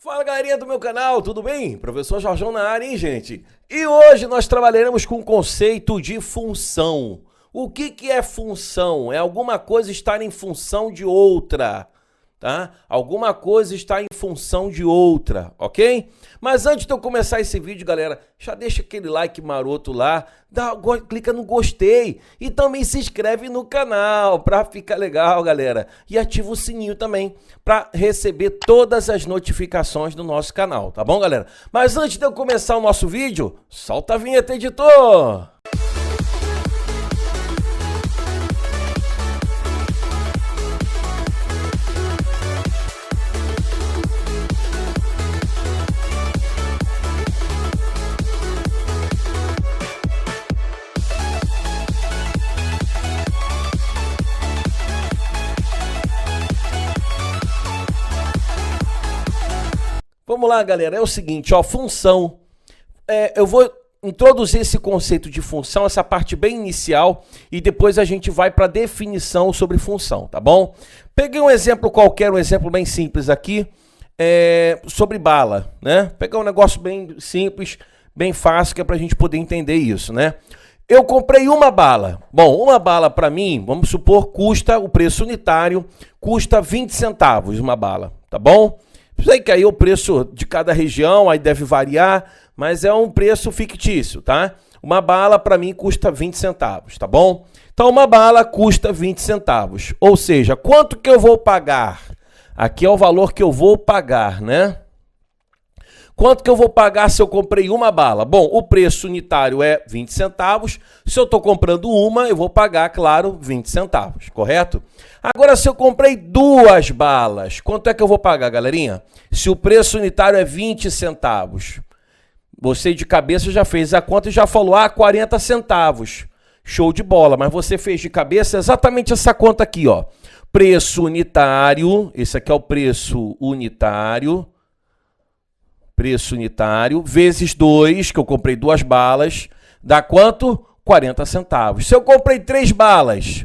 Fala galerinha do meu canal, tudo bem? Professor Jorjão na área, hein, gente? E hoje nós trabalharemos com o conceito de função. O que é função? É alguma coisa estar em função de outra, tá? Alguma coisa está em função de outra, ok? Mas antes de eu começar esse vídeo, galera, já deixa aquele like maroto lá, clica no gostei e também se inscreve no canal pra ficar legal, galera. E ativa o sininho também pra receber todas as notificações do nosso canal, tá bom, galera? Mas antes de eu começar o nosso vídeo, solta a vinheta, editor! Vamos lá, galera, é o seguinte, ó, função. Eu vou introduzir esse conceito de função, essa parte bem inicial, e depois a gente vai para a definição sobre função, tá bom? Peguei um exemplo qualquer, um exemplo bem simples aqui, sobre bala, né? Pegar um negócio bem simples, bem fácil, que é para a gente poder entender isso, né? Eu comprei uma bala. Bom, uma bala para mim, vamos supor, custa, o preço unitário, custa 20 centavos uma bala, tá bom? Sei que aí o preço de cada região aí deve variar, mas é um preço fictício, tá? Uma bala para mim custa 20 centavos, tá bom? Então uma bala custa 20 centavos, ou seja, quanto que eu vou pagar? Aqui é o valor que eu vou pagar, né? Quanto que eu vou pagar se eu comprei uma bala? Bom, o preço unitário é 20 centavos. Se eu estou comprando uma, eu vou pagar, claro, 20 centavos, correto? Agora, se eu comprei duas balas, quanto é que eu vou pagar, galerinha? Se o preço unitário é 20 centavos. Você de cabeça já fez a conta e já falou, 40 centavos. Show de bola, mas você fez de cabeça exatamente essa conta aqui, ó. Preço unitário, esse aqui é o preço unitário. Preço unitário, vezes 2, que eu comprei duas balas, dá quanto? 40 centavos. Se eu comprei 3 balas,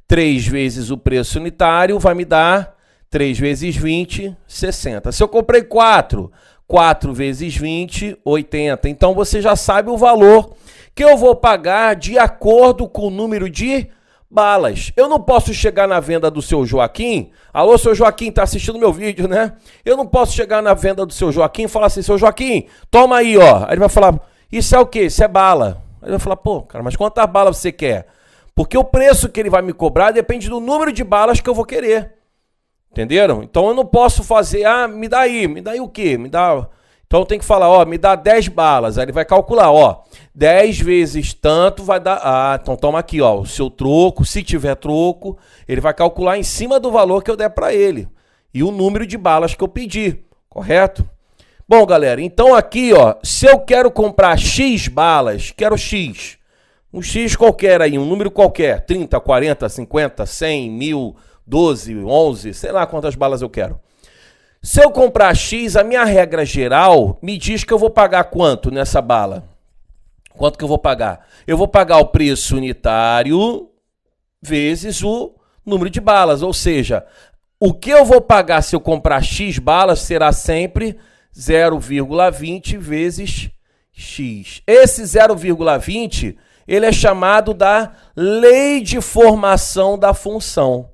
3 vezes o preço unitário vai me dar 3 vezes 20, 60. Se eu comprei 4, 4 vezes 20, 80. Então você já sabe o valor que eu vou pagar de acordo com o número de balas. Eu não posso chegar na venda do seu Joaquim. Alô, seu Joaquim, tá assistindo meu vídeo, né? Eu não posso chegar na venda do seu Joaquim e falar assim, seu Joaquim, toma aí, ó. Aí ele vai falar, isso é o quê? Isso é bala. Aí ele vai falar, pô, cara, mas quantas balas você quer? Porque o preço que ele vai me cobrar depende do número de balas que eu vou querer. Entenderam? Então eu não posso fazer, me dá aí o quê? Me dá... Então tem que falar, me dá 10 balas. Aí ele vai calcular, 10 vezes tanto vai dar... então toma aqui, o seu troco. Se tiver troco, ele vai calcular em cima do valor que eu der para ele. E o número de balas que eu pedi, correto? Bom, galera, então aqui, se eu quero comprar X balas, quero X. Um X qualquer aí, um número qualquer. 30, 40, 50, 100, 1000, 12, 11, sei lá quantas balas eu quero. Se eu comprar X, a minha regra geral me diz que eu vou pagar quanto nessa bala? Quanto que eu vou pagar? Eu vou pagar o preço unitário vezes o número de balas. Ou seja, o que eu vou pagar se eu comprar X balas será sempre 0,20 vezes X. Esse 0,20, ele é chamado da lei de formação da função.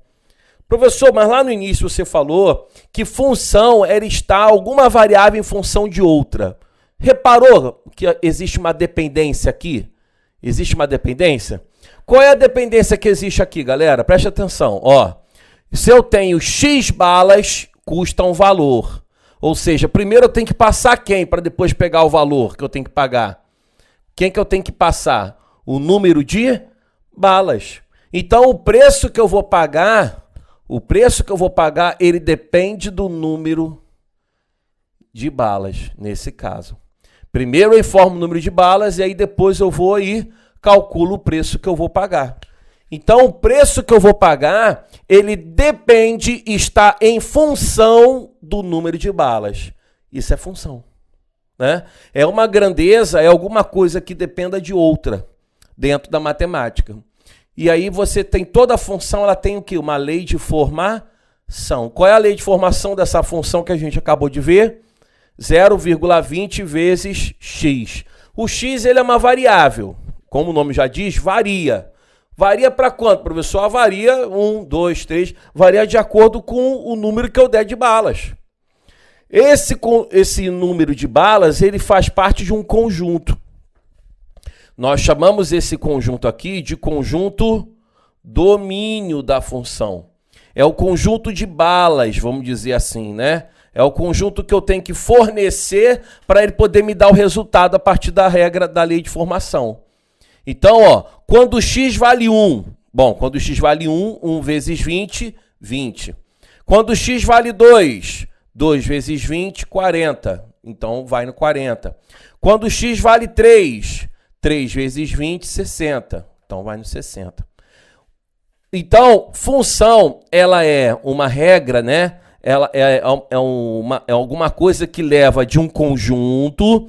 Professor, mas lá no início você falou que função era estar alguma variável em função de outra. Reparou que existe uma dependência aqui? Existe uma dependência? Qual é a dependência que existe aqui, galera? Preste atenção. Se eu tenho X balas, custa um valor. Ou seja, primeiro eu tenho que passar quem para depois pegar o valor que eu tenho que pagar? Quem que eu tenho que passar? O número de balas. Então, o preço que eu vou pagar... ele depende do número de balas, nesse caso. Primeiro eu informo o número de balas e aí depois eu vou e calculo o preço que eu vou pagar. Então, o preço que eu vou pagar, ele depende, está em função do número de balas. Isso é função, né? É uma grandeza, é alguma coisa que dependa de outra dentro da matemática. E aí você tem toda a função, ela tem o quê? Uma lei de formação. Qual é a lei de formação dessa função que a gente acabou de ver? 0,20 vezes x. O x ele é uma variável, como o nome já diz, varia. Varia para quanto, professor? Varia 1, 2, 3, varia de acordo com o número que eu der de balas. Esse número de balas, ele faz parte de um conjunto. Nós chamamos esse conjunto aqui de conjunto domínio da função. É o conjunto de balas, vamos dizer assim, né? É o conjunto que eu tenho que fornecer para ele poder me dar o resultado a partir da regra da lei de formação. Então, ó, quando x vale 1, bom, quando x vale 1, 1 vezes 20, 20. Quando x vale 2, 2 vezes 20, 40. Então, vai no 40. Quando x vale 3, 3 vezes 20, 60. Então, vai no 60. Então, função, ela é uma regra, né? Ela é alguma coisa que leva de um conjunto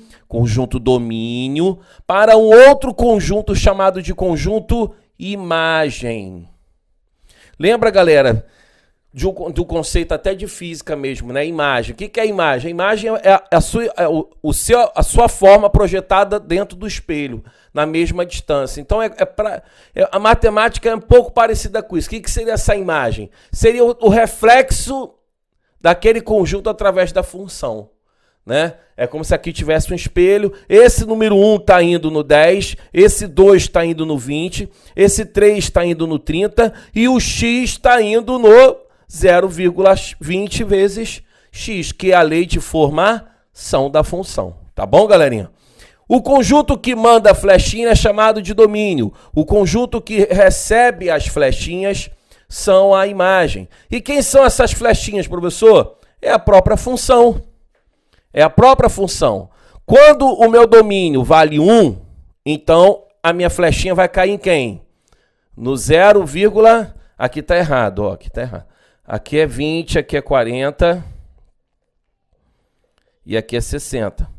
domínio, para um outro conjunto chamado de conjunto imagem. Lembra, galera, do conceito até de física mesmo, né? Imagem. O que é imagem? A imagem é a sua forma projetada dentro do espelho, na mesma distância. Então, a matemática é um pouco parecida com isso. O que seria essa imagem? Seria o reflexo daquele conjunto através da função, né? É como se aqui tivesse um espelho, esse número 1 está indo no 10, esse 2 está indo no 20, esse 3 está indo no 30 e o x está indo no 0,20 vezes x, que é a lei de formação da função. Tá bom, galerinha? O conjunto que manda a flechinha é chamado de domínio. O conjunto que recebe as flechinhas são a imagem. E quem são essas flechinhas, professor? É a própria função. É a própria função. Quando o meu domínio vale 1, então a minha flechinha vai cair em quem? No 0, aqui está errado, ó, aqui está errado. Aqui é 20, aqui é 40 e aqui é 60.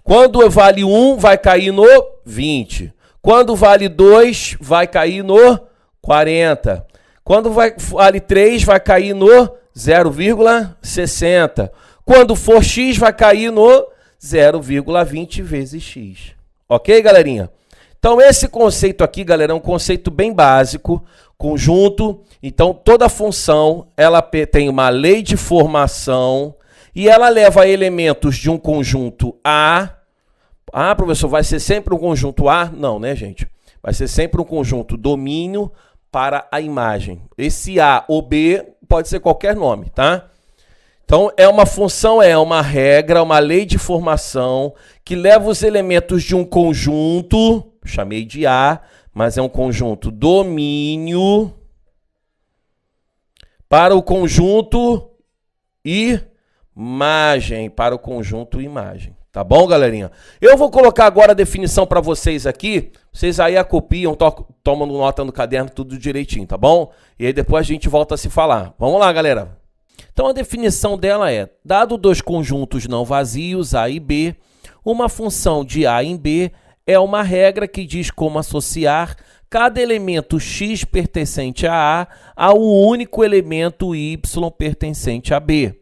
Quando vale 1, vai cair no 20. Quando vale 2, vai cair no 40. Quando vale 3, vai cair no 0,60. Quando for x, vai cair no 0,20 vezes x. Ok, galerinha? Então, esse conceito aqui, galera, é um conceito bem básico, conjunto. Então, toda função, ela tem uma lei de formação e ela leva elementos de um conjunto A. Ah, professor, vai ser sempre um conjunto A? Não, né, gente? Vai ser sempre um conjunto domínio para a imagem. Esse A ou B pode ser qualquer nome, tá? Então, é uma função, é uma regra, uma lei de formação que leva os elementos de um conjunto, chamei de A, mas é um conjunto domínio, para o conjunto imagem, para o conjunto imagem. Tá bom, galerinha? Eu vou colocar agora a definição para vocês aqui. Vocês aí a copiam, tomam nota no caderno, tudo direitinho, tá bom? E aí depois a gente volta a se falar. Vamos lá, galera. Então a definição dela é: dado dois conjuntos não vazios, A e B, uma função de A em B é uma regra que diz como associar cada elemento x pertencente a um único elemento y pertencente a B.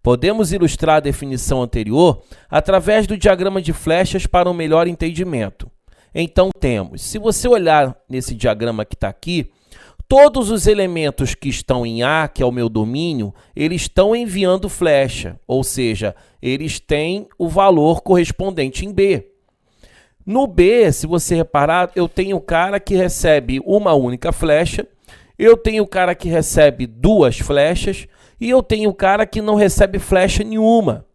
Podemos ilustrar a definição anterior através do diagrama de flechas para um melhor entendimento. Então temos, se você olhar nesse diagrama que está aqui, todos os elementos que estão em A, que é o meu domínio, eles estão enviando flecha, ou seja, eles têm o valor correspondente em B. No B, se você reparar, eu tenho o cara que recebe uma única flecha, eu tenho o cara que recebe duas flechas e eu tenho o cara que não recebe flecha nenhuma.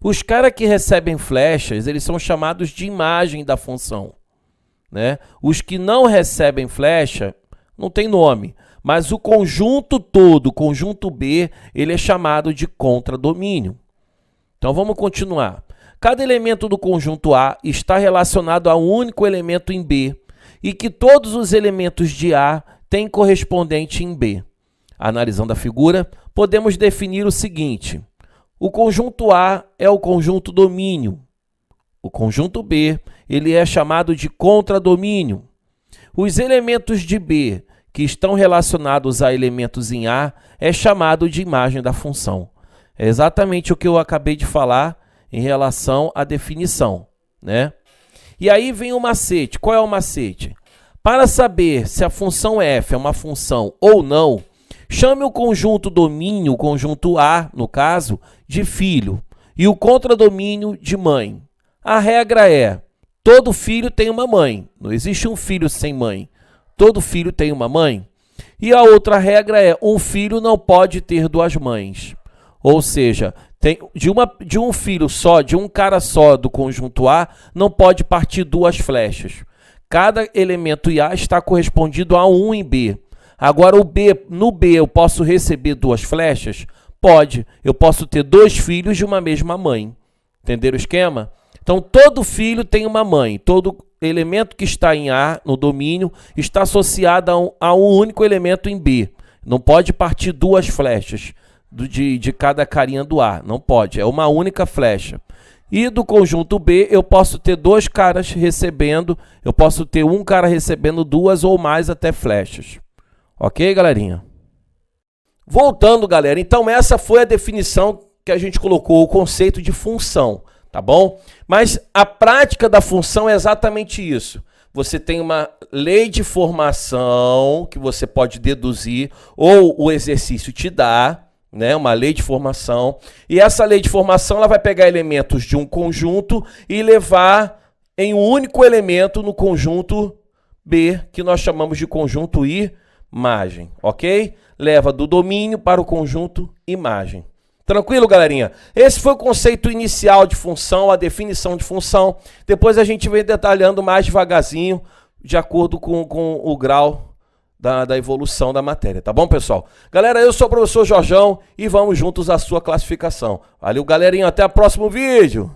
Os caras que recebem flechas, eles são chamados de imagem da função, né? Os que não recebem flecha, não tem nome, mas o conjunto todo, o conjunto B, ele é chamado de contradomínio. Então vamos continuar. Cada elemento do conjunto A está relacionado a um único elemento em B e que todos os elementos de A têm correspondente em B. Analisando a figura, podemos definir o seguinte: o conjunto A é o conjunto domínio. O conjunto B, ele é chamado de contradomínio. Os elementos de B que estão relacionados a elementos em A é chamado de imagem da função. É exatamente o que eu acabei de falar em relação à definição, né? E aí vem o macete. Qual é o macete? Para saber se a função f é uma função ou não, chame o conjunto domínio, o conjunto A, no caso, de filho, e o contradomínio de mãe. A regra é, todo filho tem uma mãe. Não existe um filho sem mãe. Todo filho tem uma mãe. E a outra regra é, um filho não pode ter duas mães. Ou seja, de um filho só, de um cara só do conjunto A, não pode partir duas flechas. Cada elemento em A está correspondido a um em B. Agora, no B eu posso receber duas flechas? Pode. Eu posso ter dois filhos de uma mesma mãe. Entenderam o esquema? Então, todo filho tem uma mãe. Todo elemento que está em A, no domínio, está associado a um único elemento em B. Não pode partir duas flechas de cada carinha do A. Não pode. É uma única flecha. E do conjunto B, eu posso ter dois caras recebendo, eu posso ter um cara recebendo duas ou mais até flechas. Ok, galerinha? Voltando, galera, então essa foi a definição que a gente colocou, o conceito de função, tá bom? Mas a prática da função é exatamente isso. Você tem uma lei de formação que você pode deduzir, ou o exercício te dá, né, uma lei de formação, e essa lei de formação ela vai pegar elementos de um conjunto e levar em um único elemento no conjunto B, que nós chamamos de conjunto imagem, ok? Leva do domínio para o conjunto imagem. Tranquilo, galerinha? Esse foi o conceito inicial de função, a definição de função. Depois a gente vem detalhando mais devagarzinho, de acordo com o grau da evolução da matéria, tá bom, pessoal? Galera, eu sou o professor Jorjão e vamos juntos à sua classificação. Valeu, galerinha, até o próximo vídeo!